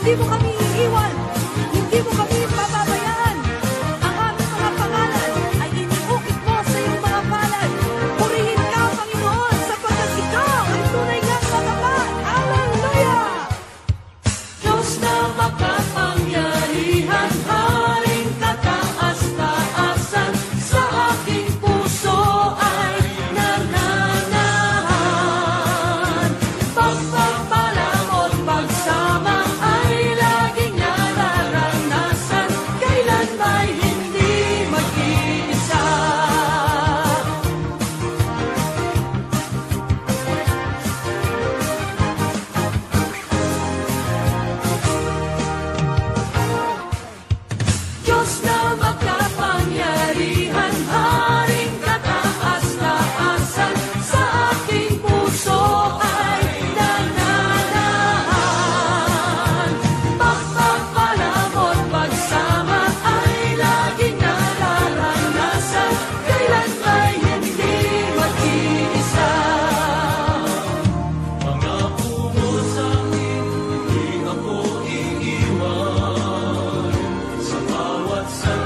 Hindi mo kami iiwan. Hindi mo kami pababayaan. Ang aming mga pangalan ay iniukit mo sa iyong mga palad. Purihin ka, Panginoon, sapagkat ikaw ay tunay ngang matapat. Hallelujah! Diyos na makapangyarihan, Haring kataas-taasan, sa aking puso ay nananahan. Pagpapalamot, pagsama ay laging nararanasan, kailan ba'y hindi mag-iisa. Diyos na makapangyarihan, Haring kataas-taasan, sa aking puso ay nananahan. Pagpapalamot, pagsama ay laging nararanasan, kailan ba'y hindi mag-iisa. Pangako mo sa'kin, di ako iiwan, sa bawat sandali.